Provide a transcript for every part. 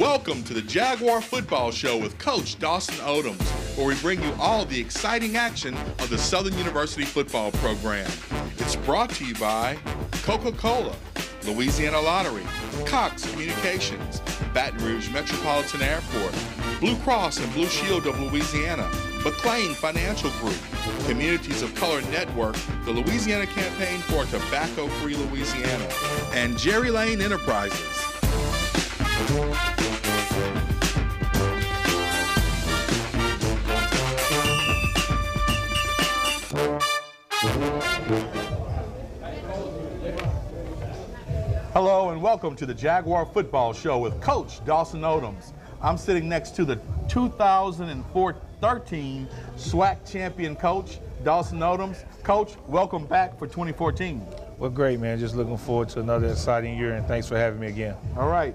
Welcome to the Jaguar Football Show with Coach Dawson Odoms, where we bring you all the exciting action of the Southern University football program. It's brought to you by Coca-Cola, Louisiana Lottery, Cox Communications, Baton Rouge Metropolitan Airport, Blue Cross and Blue Shield of Louisiana, McLean Financial Group, Communities of Color Network, the Louisiana Campaign for Tobacco-Free Louisiana, and Jerry Lane Enterprises. Hello and welcome to the Jaguar Football Show with Coach Dawson Odoms. I'm sitting next to the 2013 SWAC champion coach, Dawson Odoms. Coach, welcome back for 2014. Well, great, man. Just looking forward to another exciting year, and thanks for having me again. All right.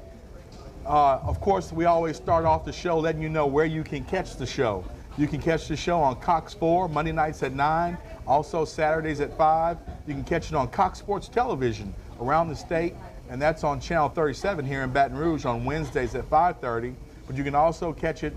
Of course, we always start off the show letting you know where you can catch the show. You can catch the show on Cox 4, Monday nights at 9, also Saturdays at 5. You can catch it on Cox Sports Television around the state, and that's on Channel 37 here in Baton Rouge on Wednesdays at 5:30. But you can also catch it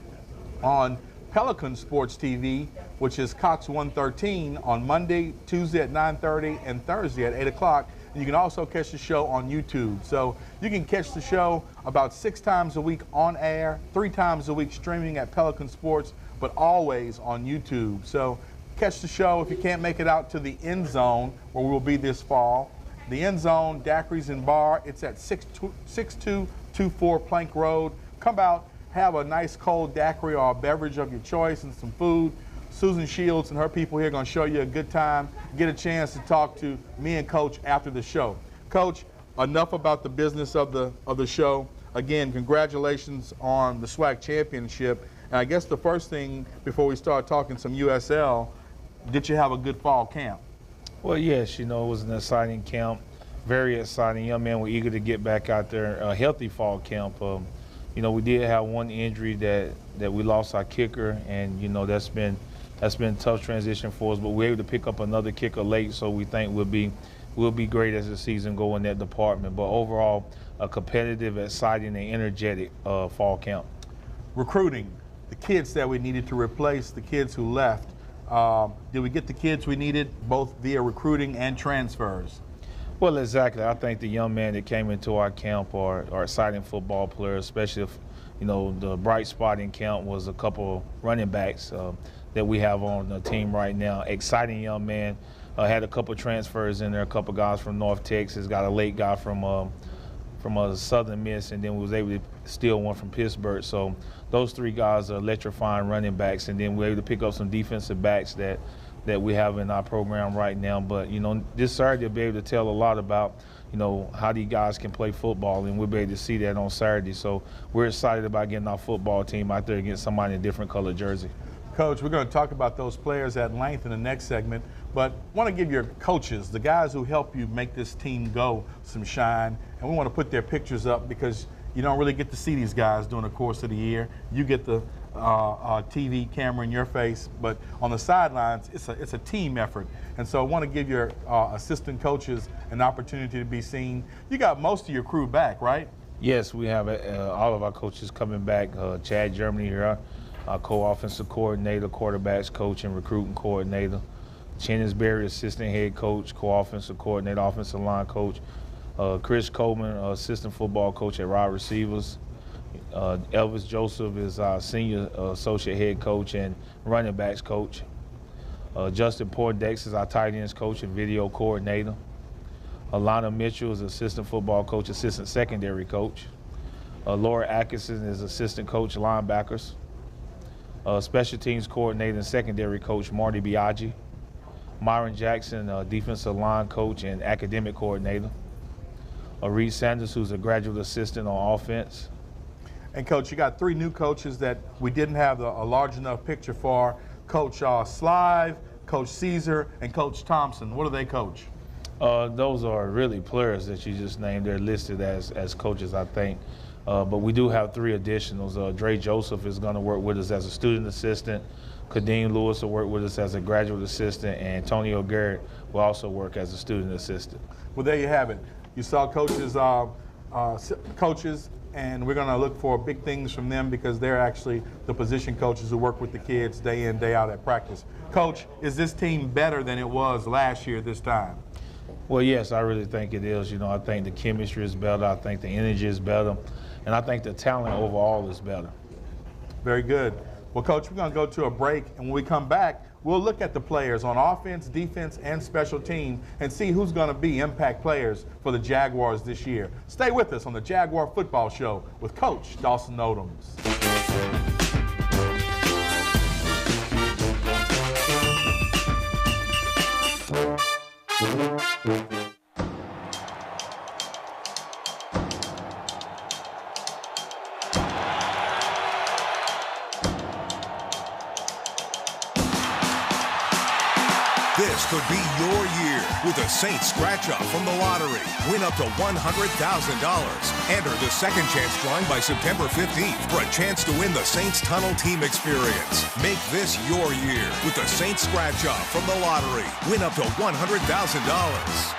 on Pelican Sports TV, which is Cox 113 on Monday, Tuesday at 9:30, and Thursday at 8 o'clock. And you can also catch the show on YouTube. So you can catch the show about 6 times a week on air, 3 times a week streaming at Pelican Sports, but always on YouTube. So catch the show if you can't make it out to the End Zone, where we'll be this fall. The End Zone, Daiquiris and Bar, it's at 6224 Plank Road. Come out, have a nice cold daiquiri or a beverage of your choice and some food. Susan Shields and her people here are going to show you a good time. Get a chance to talk to me and Coach after the show. Coach, enough about the business of the show. Again, congratulations on the SWAC championship. And I guess the first thing before we start talking some USL, did you have a good fall camp? Well, yes, it was an exciting camp, very exciting. Young men were eager to get back out there. A healthy fall camp. We did have one injury that we lost our kicker, and that's been a tough transition for us. But we're able to pick up another kicker late, so we think we'll be great as the season goes in that department. But overall, a competitive, exciting, and energetic fall camp. Recruiting, the kids that we needed to replace the kids who left. Did we get the kids we needed, both via recruiting and transfers? Well, exactly. I think the young men that came into our camp are exciting football players, especially if, the bright spot in camp was a couple running backs that we have on the team right now. Exciting young man. Had a couple transfers in there, a couple guys from North Texas, got a late guy from a Southern Miss, and then we was able to steal one from Pittsburgh. So those 3 guys are electrifying running backs, and then we're able to pick up some defensive backs that we have in our program right now. But, this Saturday we'll be able to tell a lot about, how these guys can play football, and we'll be able to see that on Saturday. So we're excited about getting our football team out there against somebody in a different color jersey. Coach, we're going to talk about those players at length in the next segment, but want to give your coaches, the guys who help you make this team go, some shine, and we want to put their pictures up because you don't really get to see these guys during the course of the year. You get the TV camera in your face, but on the sidelines, it's a team effort. And so I want to give your assistant coaches an opportunity to be seen. You got most of your crew back, right? Yes, we have all of our coaches coming back. Chad Germany here, our co-offensive coordinator, quarterbacks coach, and recruiting coordinator. Chennis Berry, assistant head coach, co-offensive coordinator, offensive line coach. Chris Coleman, assistant football coach at wide receivers. Elvis Joseph is our senior associate head coach and running backs coach. Justin Pordex is our tight ends coach and video coordinator. Alana Mitchell is assistant football coach, assistant secondary coach. Laura Atkinson is assistant coach, linebackers. Special teams coordinator and secondary coach, Marty Biaggi. Myron Jackson, defensive line coach and academic coordinator. Reed Sanders, who's a graduate assistant on offense. And Coach, you got 3 new coaches that we didn't have a large enough picture for. Coach Slive, Coach Caesar, and Coach Thompson. What do they coach? Those are really players that you just named. They're listed as coaches, I think. But we do have 3 additionals. Dre Joseph is going to work with us as a student assistant. Kadeem Lewis will work with us as a graduate assistant, and Antonio Garrett will also work as a student assistant. Well, there you have it. You saw coaches coaches, and we're going to look for big things from them because they're actually the position coaches who work with the kids day in, day out at practice. Coach, is this team better than it was last year this time? Well, yes, I really think it is. I think the chemistry is better. I think the energy is better. And I think the talent overall is better. Very good. Well, Coach, we're going to go to a break, and when we come back, we'll look at the players on offense, defense, and special team and see who's going to be impact players for the Jaguars this year. Stay with us on the Jaguar Football Show with Coach Dawson Odoms. This could be your year with a Saints scratch-off from the lottery. Win up to $100,000. Enter the second chance drawing by September 15th for a chance to win the Saints Tunnel Team Experience. Make this your year with the Saints scratch-off from the lottery. Win up to $100,000.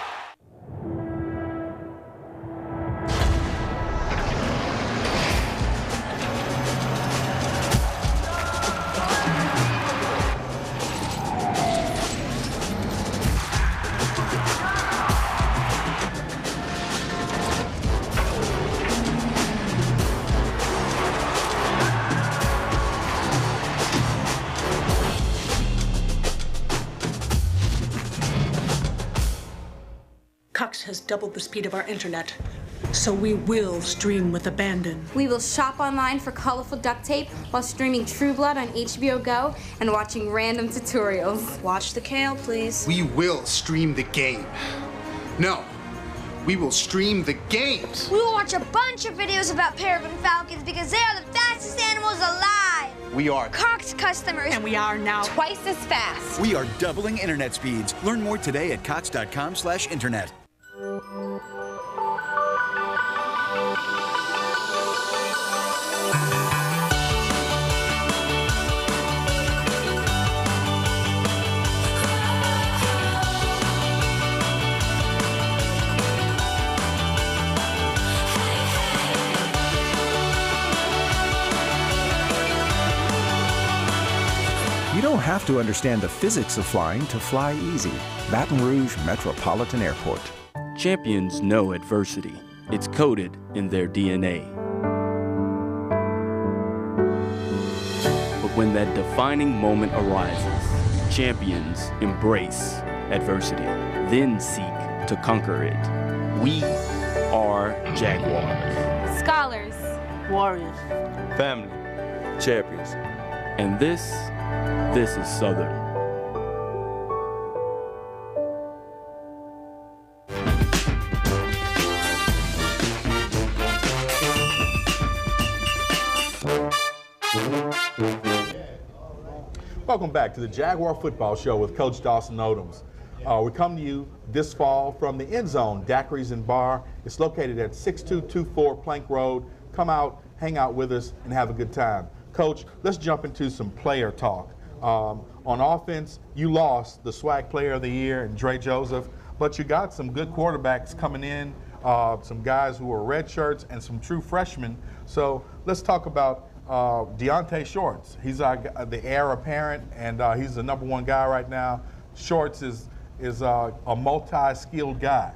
Cox has doubled the speed of our internet, so we will stream with abandon. We will shop online for colorful duct tape while streaming True Blood on HBO Go and watching random tutorials. Watch the kale, please. We will stream the game. No, we will stream the games. We will watch a bunch of videos about peregrine falcons because they are the fastest animals alive. We are Cox customers. And we are now twice as fast. We are doubling internet speeds. Learn more today at cox.com/internet. You don't have to understand the physics of flying to fly easy. Baton Rouge Metropolitan Airport. Champions know adversity. It's coded in their DNA. But when that defining moment arises, champions embrace adversity, then seek to conquer it. We are Jaguars. Scholars. Warriors. Family. Champions. And this is Southern. Welcome back to the Jaguar Football Show with Coach Dawson Odoms. We come to you this fall from the End Zone, Daiquiris and Bar. It's located at 6224 Plank Road. Come out, hang out with us, and have a good time. Coach, let's jump into some player talk. On offense, you lost the SWAC Player of the Year and Dre Joseph, but you got some good quarterbacks coming in, some guys who are red shirts and some true freshmen. So let's talk about Deontay Shorts. He's the heir apparent, and he's the #1 guy right now. Shorts is a multi-skilled guy.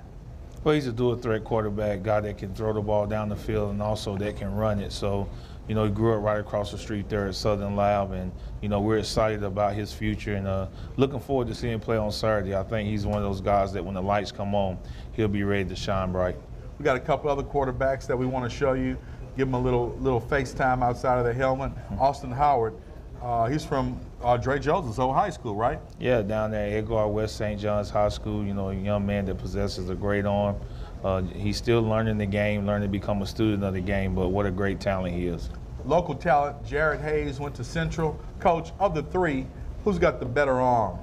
Well, he's a dual-threat quarterback, guy that can throw the ball down the field and also that can run it. So, he grew up right across the street there at Southern Lab, and, we're excited about his future and looking forward to seeing him play on Saturday. I think he's one of those guys that when the lights come on, he'll be ready to shine bright. We got a couple other quarterbacks that we want to show you. Give him a little FaceTime outside of the helmet. Austin Howard, he's from Dre Joseph's old high school, right? Yeah, down there at Jaguar West St. John's High School, a young man that possesses a great arm. He's still learning the game, learning to become a student of the game, but what a great talent he is. Local talent, Jared Hayes went to Central. Coach, of the three, who's got the better arm?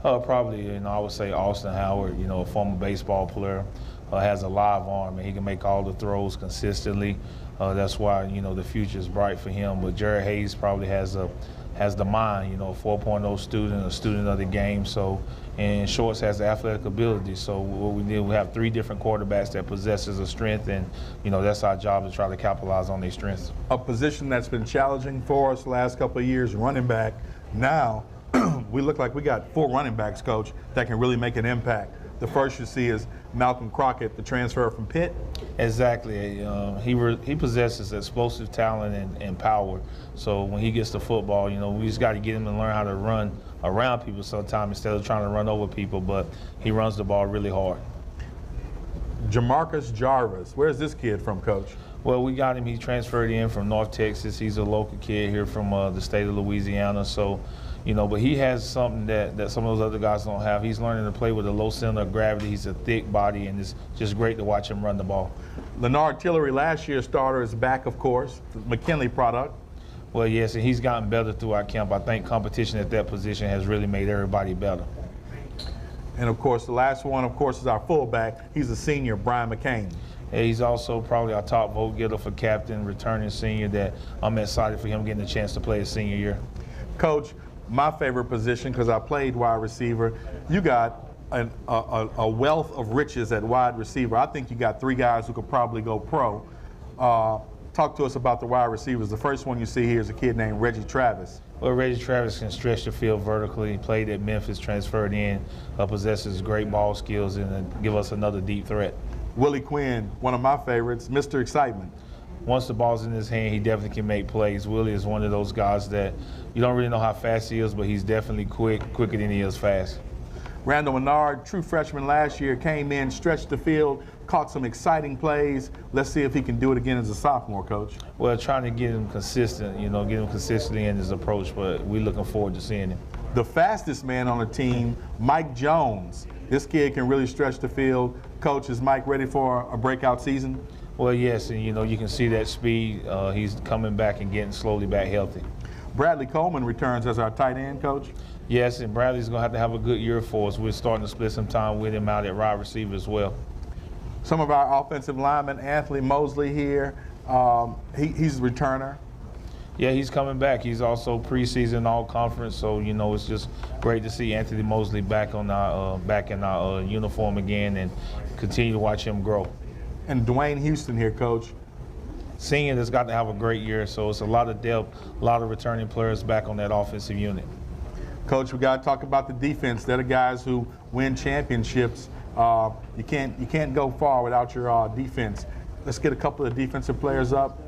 Probably, I would say Austin Howard, a former baseball player, has a live arm and he can make all the throws consistently. That's why, the future is bright for him. But Jared Hayes probably has a has the mind, you know, a 4.0 student, a student of the game. So, and Shorts has the athletic ability. So what we did, we have 3 different quarterbacks that possesses a strength, and, you know, that's our job to try to capitalize on their strengths. A position that's been challenging for us the last couple of years, running back. Now, we look like we got 4 running backs, Coach, that can really make an impact. The first you see is Malcolm Crockett, the transfer from Pitt. Exactly. He possesses explosive talent and power. So when he gets the football, you know, we just got to get him to learn how to run around people sometimes instead of trying to run over people. But he runs the ball really hard. Jamarcus Jarvis, where's this kid from, Coach? Well, we got him. He transferred in from North Texas. He's a local kid here from the state of Louisiana. So, you know, but he has something that some of those other guys don't have. He's learning to play with a low center of gravity. He's a thick body, and it's just great to watch him run the ball. Leonard Tillery, last year's starter, is back, of course, McKinley product. Well, yes, and he's gotten better throughout camp. I think competition at that position has really made everybody better. And, of course, the last one, of course, is our fullback. He's a senior, Brian McCain. Yeah, he's also probably our top vote getter for captain, returning senior, that I'm excited for him getting a chance to play his senior year. Coach, my favorite position, because I played wide receiver, you got a wealth of riches at wide receiver. I think you got 3 guys who could probably go pro. Talk to us about the wide receivers. The first one you see here is a kid named Reggie Travis. Well, Reggie Travis can stretch the field vertically. He played at Memphis, transferred in, possesses great ball skills, and give us another deep threat. Willie Quinn, one of my favorites, Mr. Excitement. Once the ball's in his hand, he definitely can make plays. Willie is one of those guys that you don't really know how fast he is, but he's definitely quicker than he is fast. Randall Menard, true freshman last year, came in, stretched the field, caught some exciting plays. Let's see if he can do it again as a sophomore, Coach. Well, trying to get him consistent, you know, get him consistently in his approach, but we're looking forward to seeing him. The fastest man on the team, Mike Jones. This kid can really stretch the field. Coach, is Mike ready for a breakout season? Well, yes, and you know, you can see that speed. He's coming back and getting slowly back healthy. Bradley Coleman returns as our tight end, Coach. Yes, and Bradley's going to have a good year for us. We're starting to split some time with him out at wide receiver as well. Some of our offensive linemen, Anthony Mosley here, he's a returner. Yeah, he's coming back. He's also preseason all-conference, so you know it's just great to see Anthony Mosley back in our uniform again and continue to watch him grow. And Dwayne Houston here, Coach. Senior has got to have a great year, so it's a lot of depth, a lot of returning players back on that offensive unit. Coach, we got to talk about the defense. They're the guys who win championships. You can't go far without your defense. Let's get a couple of defensive players up.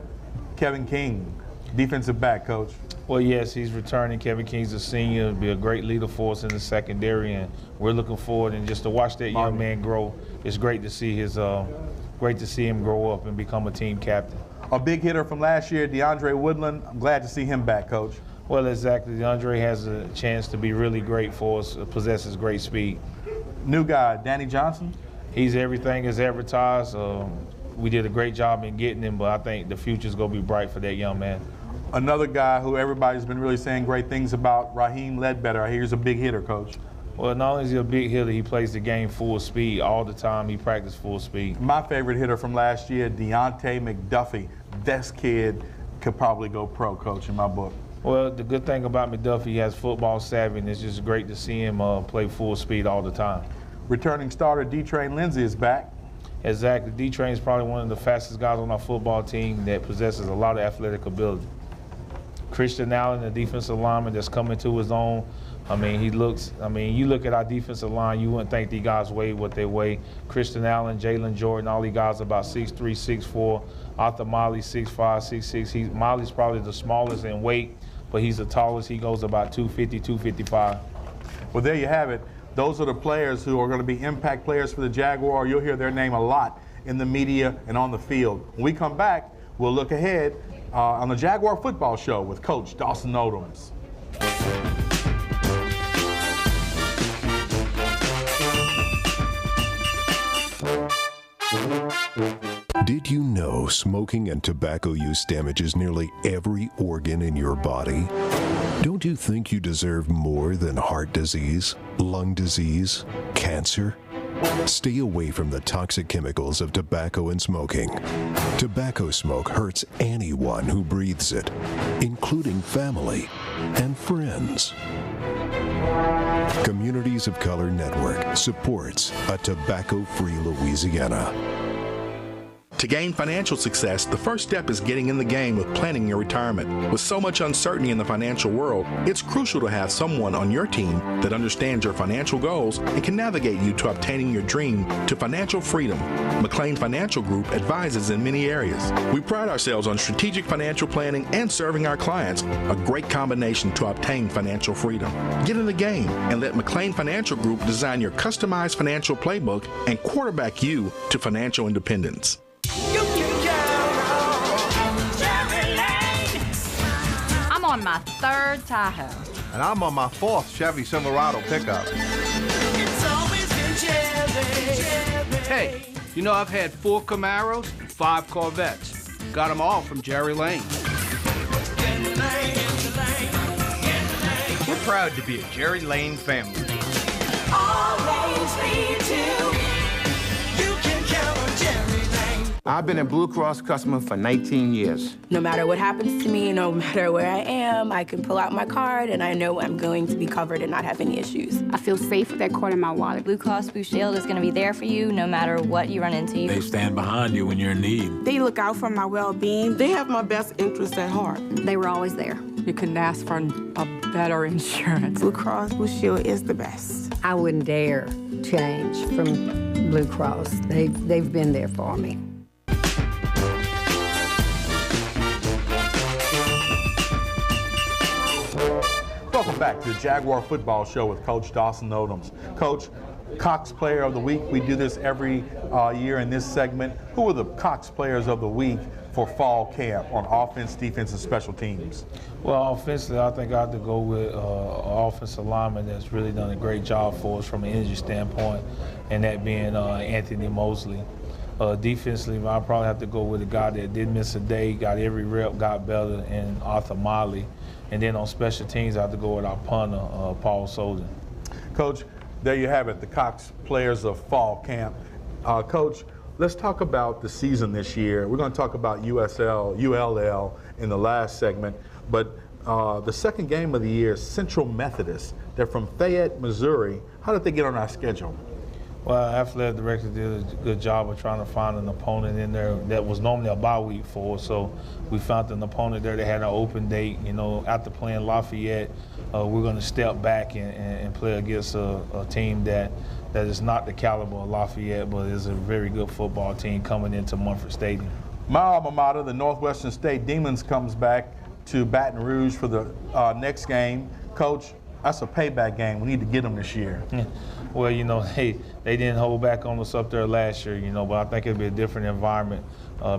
Kevin King, defensive back, Coach. Well, yes, he's returning. Kevin King's a senior. He'll be a great leader for us in the secondary, and we're looking forward and just to watch that young man grow. It's great to see him grow up and become a team captain. A big hitter from last year, DeAndre Woodland. I'm glad to see him back, Coach. Well, exactly. DeAndre has a chance to be really great for us, possesses great speed. New guy, Danny Johnson. He's everything as advertised. We did a great job in getting him, but I think the future's going to be bright for that young man. Another guy who everybody's been really saying great things about, Raheem Ledbetter. I hear he's a big hitter, Coach. Well, not only is he a big hitter, he plays the game full speed all the time. He practices full speed. My favorite hitter from last year, Deontay McDuffie. This kid could probably go pro, Coach, in my book. Well, the good thing about McDuffie, he has football savvy, and it's just great to see him play full speed all the time. Returning starter D-Train Lindsey is back. Exactly. D-Train is probably one of the fastest guys on our football team that possesses a lot of athletic ability. Christian Allen, the defensive lineman that's coming to his own. You look at our defensive line, you wouldn't think these guys weigh what they weigh. Christian Allen, Jalen Jordan, all these guys are about 6'3", 6'4". Arthur Miley, 6'5", 6'6". Miley's probably the smallest in weight, but he's the tallest. He goes about 250, 255. Well, there you have it. Those are the players who are going to be impact players for the Jaguar. You'll hear their name a lot in the media and on the field. When we come back, we'll look ahead on the Jaguar Football Show with Coach Dawson Odoms. Did you know smoking and tobacco use damages nearly every organ in your body? Don't you think you deserve more than heart disease, lung disease, cancer? Stay away from the toxic chemicals of tobacco and smoking. Tobacco smoke hurts anyone who breathes it, including family and friends. Communities of Color Network supports a tobacco-free Louisiana. To gain financial success, the first step is getting in the game with planning your retirement. With so much uncertainty in the financial world, it's crucial to have someone on your team that understands your financial goals and can navigate you to obtaining your dream to financial freedom. McLean Financial Group advises in many areas. We pride ourselves on strategic financial planning and serving our clients, a great combination to obtain financial freedom. Get in the game and let McLean Financial Group design your customized financial playbook and quarterback you to financial independence. I'm on my third Tahoe. And I'm on my fourth Chevy Silverado pickup. It's always been Chevy. Hey, you know I've had 4 Camaros and 5 Corvettes. Got them all from Jerry Lane. We're proud to be a Jerry Lane family. Always lead to. You can count on Jerry Lane. I've been a Blue Cross customer for 19 years. No matter what happens to me, no matter where I am, I can pull out my card and I know I'm going to be covered and not have any issues. I feel safe with that card in my wallet. Blue Cross Blue Shield is going to be there for you no matter what you run into. They stand behind you when you're in need. They look out for my well-being. They have my best interests at heart. They were always there. You couldn't ask for a better insurance. Blue Cross Blue Shield is the best. I wouldn't dare change from Blue Cross. They've been there for me. Welcome back to the Jaguar Football Show with Coach Dawson Odoms. Coach, Cox Player of the Week. We do this every year in this segment. Who are the Cox Players of the Week for fall camp on offense, defense, and special teams? Well, offensively, I think I have to go with an offensive lineman that's really done a great job for us from an injury standpoint, and that being Anthony Mosley. Defensively, I probably have to go with a guy that didn't miss a day, got every rep, got better, and Arthur Molly. And then on special teams, I have to go with our punter, Paul Solden. Coach, there you have it, the Cox Players of fall camp. Coach, let's talk about the season this year. We're going to talk about ULL in the last segment, but the second game of the year is Central Methodist. They're from Fayette, Missouri. How did they get on our schedule? Well, our athletic director did a good job of trying to find an opponent in there that was normally a bye week for us. So we found an opponent there that had an open date. You know, after playing Lafayette, we're going to step back and play against a team that is not the caliber of Lafayette, but is a very good football team coming into Munford Stadium. My alma mater, the Northwestern State Demons, comes back to Baton Rouge for the next game. Coach, that's a payback game. We need to get them this year. Well, you know, they didn't hold back on us up there last year, you know, but I think it'll be a different environment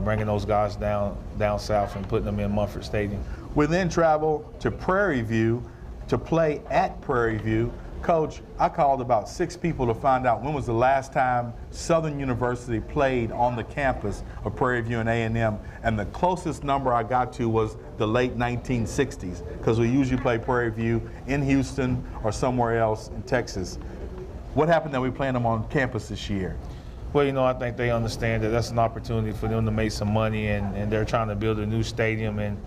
bringing those guys down south and putting them in Munford Stadium. We then travel to Prairie View to play at Prairie View. Coach, I called about 6 people to find out when was the last time Southern University played on the campus of Prairie View and A&M, and the closest number I got to was the late 1960s, because we usually play Prairie View in Houston or somewhere else in Texas. What happened that we playing them on campus this year? Well, you know, I think they understand that that's an opportunity for them to make some money, and they're trying to build a new stadium, and,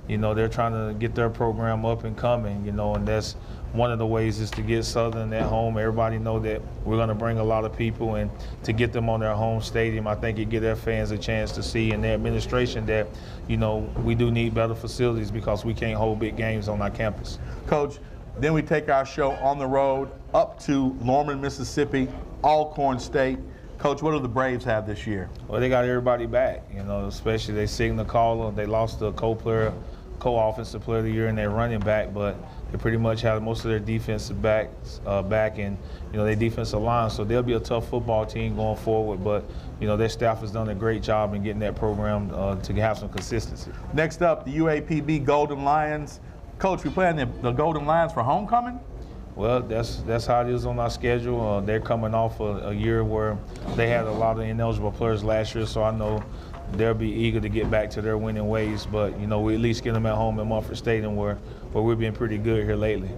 you know, they're trying to get their program up and coming, you know, and that's one of the ways is to get Southern at home. Everybody know that we're going to bring a lot of people, and to get them on their home stadium, I think it give their fans a chance to see, and their administration, that, you know, we do need better facilities because we can't hold big games on our campus. Coach, then we take our show on the road up to Norman, Mississippi, Alcorn State. Coach, what do the Braves have this year? Well, they got everybody back, you know, especially they signal caller. They lost the co-offensive player of the year and their running back, but they pretty much have most of their defensive backs back, and, you know, their defensive line. So they'll be a tough football team going forward, but, you know, their staff has done a great job in getting that program to have some consistency. Next up, the UAPB Golden Lions. Coach, we playing the Golden Lions for homecoming? Well, that's how it is on our schedule. They're coming off a year where they had a lot of ineligible players last year, so I know they'll be eager to get back to their winning ways. But, you know, we at least get them at home in Munford Stadium where we've been pretty good here lately.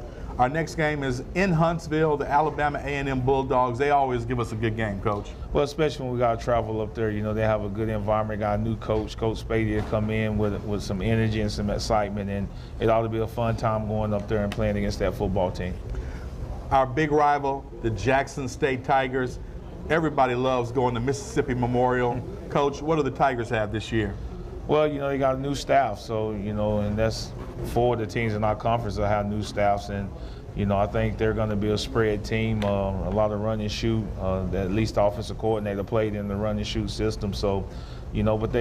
Our next game is in Huntsville, the Alabama A&M Bulldogs. They always give us a good game, Coach. Well, especially when we got to travel up there, you know, they have a good environment, got a new coach, Coach Spady, to come in with some energy and some excitement, and it ought to be a fun time going up there and playing against that football team. Our big rival, the Jackson State Tigers. Everybody loves going to Mississippi Memorial. Coach, what do the Tigers have this year? Well, you know, they got a new staff, so, you know, and that's 4 of the teams in our conference that have new staffs, and, you know, I think they're going to be a spread team, a lot of run and shoot. At least the offensive coordinator played in the run and shoot system, so, you know, but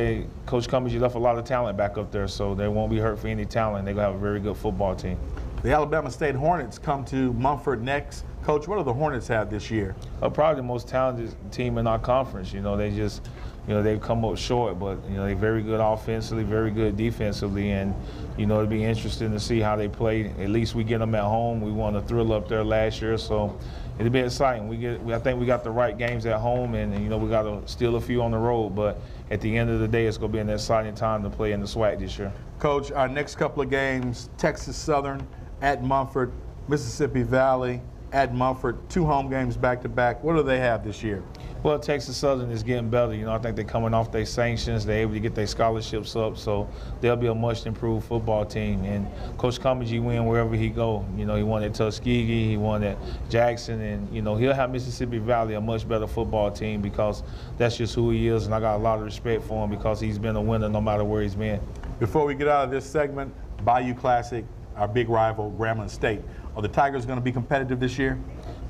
Coach Cummings, you left a lot of talent back up there, so they won't be hurt for any talent. They're going to have a very good football team. The Alabama State Hornets come to Mumford next. Coach, what do the Hornets have this year? Probably the most talented team in our conference. You know, they just, you know, they've come up short, but, you know, they're very good offensively, very good defensively, and, you know, it'll be interesting to see how they play. At least we get them at home. We won a thrill up there last year, so it'll be exciting. I think we got the right games at home, and you know, we got to steal a few on the road, but at the end of the day, it's going to be an exciting time to play in the SWAC this year. Coach, our next couple of games, Texas Southern at Mumford, Mississippi Valley at Mumford, 2 home games back-to-back. What do they have this year? Well, Texas Southern is getting better. You know, I think they're coming off their sanctions. They're able to get their scholarships up, so they'll be a much improved football team. And Coach Cummings, he win wherever he go. You know, he won at Tuskegee, he won at Jackson, and, you know, he'll have Mississippi Valley a much better football team because that's just who he is, and I got a lot of respect for him because he's been a winner no matter where he's been. Before we get out of this segment, Bayou Classic, our big rival, Grambling State. Are the Tigers going to be competitive this year?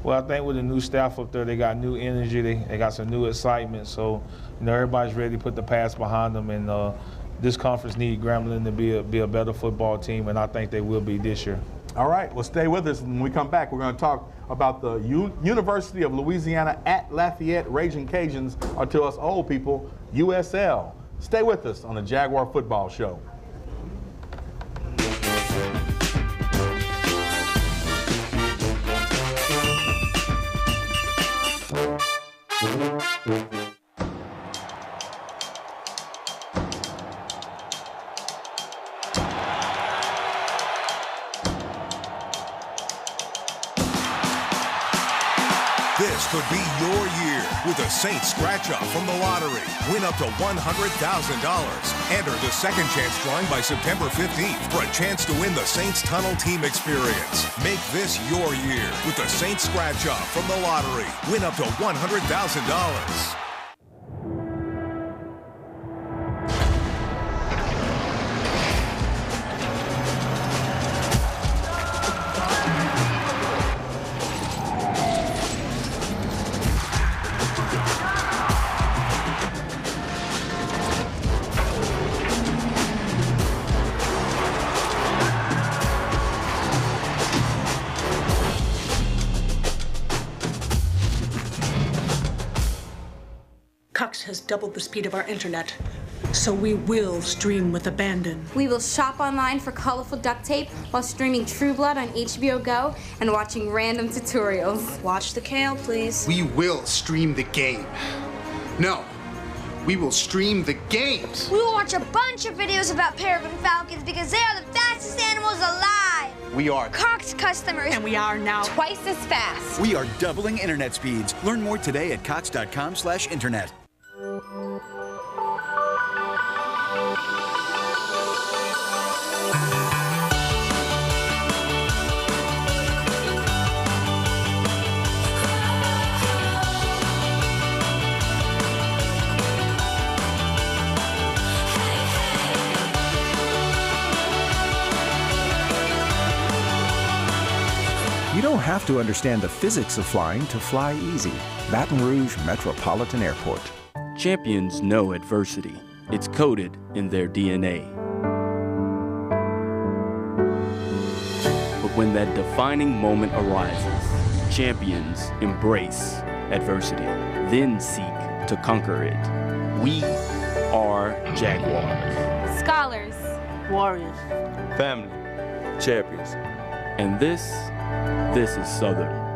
Well, I think with the new staff up there, they got new energy, they got some new excitement, so, you know, everybody's ready to put the past behind them, and this conference needs Grambling to be a better football team, and I think they will be this year. All right, well, stay with us. When we come back, we're going to talk about the University of Louisiana at Lafayette Raging Cajuns, or to us old people, USL. Stay with us on the Jaguar Football Show. This could be your year with a Saints scratch-off from the lottery. Win up to $100,000. Enter the second chance drawing by September 15th for a chance to win the Saints Tunnel Team Experience. Make this your year with the Saints scratch-off from the lottery. Win up to $100,000. Cox has doubled the speed of our internet, so we will stream with abandon. We will shop online for colorful duct tape while streaming True Blood on HBO Go and watching random tutorials. Watch the kale, please. We will stream the game. No, we will stream the games. We will watch a bunch of videos about peregrine falcons because they are the fastest animals alive. We are Cox customers. And we are now twice as fast. We are doubling internet speeds. Learn more today at cox.com/internet. You don't have to understand the physics of flying to fly easy. Baton Rouge Metropolitan Airport. Champions know adversity. It's coded in their DNA. But when that defining moment arises, champions embrace adversity, then seek to conquer it. We are Jaguars. Scholars. Warriors. Family. Champions. And this is Southern.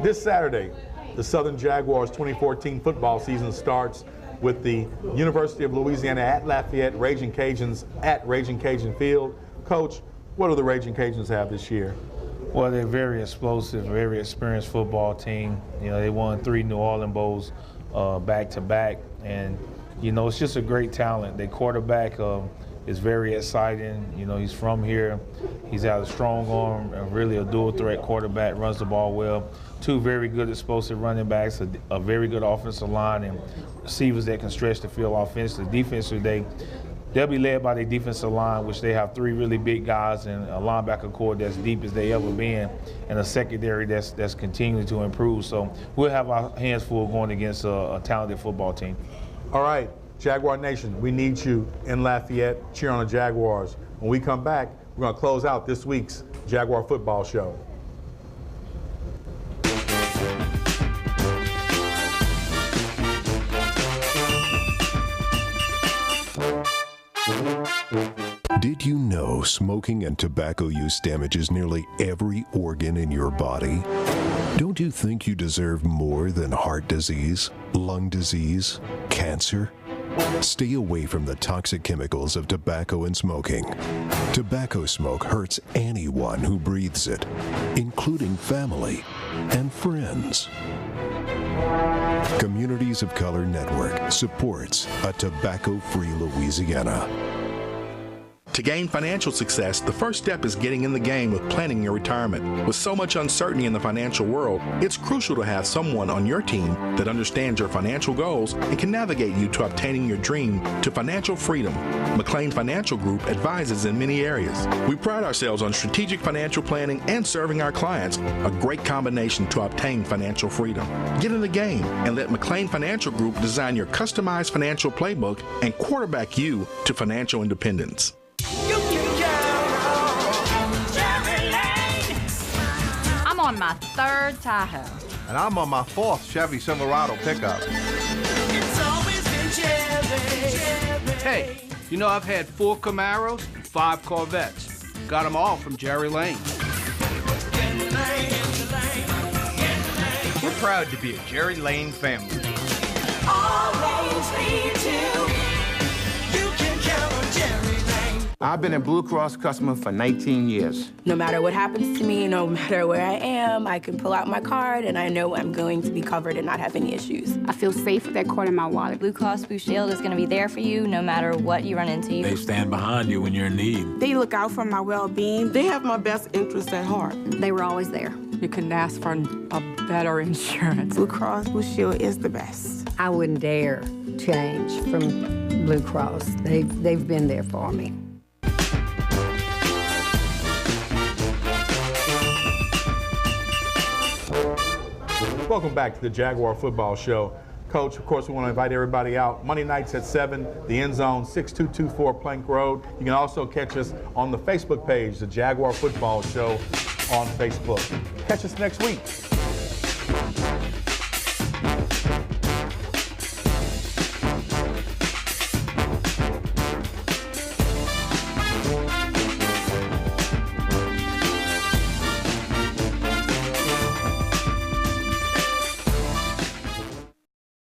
This Saturday, The Southern Jaguars 2014 football season starts with the University of Louisiana at Lafayette, Raging Cajuns at Raging Cajun Field. Coach, what do the Raging Cajuns have this year? Well, they're very explosive, very experienced football team. You know, they won 3 New Orleans Bowls back-to-back, and you know, it's just a great talent. Their quarterback is very exciting. You know, he's from here. He's got a strong arm and really a dual threat quarterback, runs the ball well. 2 very good explosive running backs, a very good offensive line, and receivers that can stretch the field offensively. Defensively, they'll be led by their defensive line, which they have 3 really big guys and a linebacker core that's deep as they ever been, and a secondary that's continuing to improve. So we'll have our hands full going against a talented football team. All right, Jaguar Nation, we need you in Lafayette. Cheer on the Jaguars. When we come back, we're going to close out this week's Jaguar Football Show. Did you know smoking and tobacco use damages nearly every organ in your body? Don't you think you deserve more than heart disease, lung disease, cancer? Stay away from the toxic chemicals of tobacco and smoking. Tobacco smoke hurts anyone who breathes it, including family and friends. Communities of Color Network supports a tobacco-free Louisiana. To gain financial success, the first step is getting in the game with planning your retirement. With so much uncertainty in the financial world, it's crucial to have someone on your team that understands your financial goals and can navigate you to obtaining your dream to financial freedom. McLean Financial Group advises in many areas. We pride ourselves on strategic financial planning and serving our clients, a great combination to obtain financial freedom. Get in the game and let McLean Financial Group design your customized financial playbook and quarterback you to financial independence. I'm on my 3rd Tahoe. And I'm on my 4th Chevy Silverado pickup. It's always been Chevy. Hey, you know I've had 4 Camaros and 5 Corvettes. Got them all from Jerry Lane. We're proud to be a Jerry Lane family. Always lead to. You can count on Jerry Lane. I've been a Blue Cross customer for 19 years. No matter what happens to me, no matter where I am, I can pull out my card and I know I'm going to be covered and not have any issues. I feel safe with that card in my wallet. Blue Cross Blue Shield is going to be there for you no matter what you run into. They stand behind you when you're in need. They look out for my well-being. They have my best interests at heart. They were always there. You couldn't ask for a better insurance. Blue Cross Blue Shield is the best. I wouldn't dare change from Blue Cross. They've been there for me. Welcome back to the Jaguar Football Show. Coach, of course, we want to invite everybody out. Monday nights at 7, the End Zone, 6224 Plank Road. You can also catch us on the Facebook page, the Jaguar Football Show on Facebook. Catch us next week.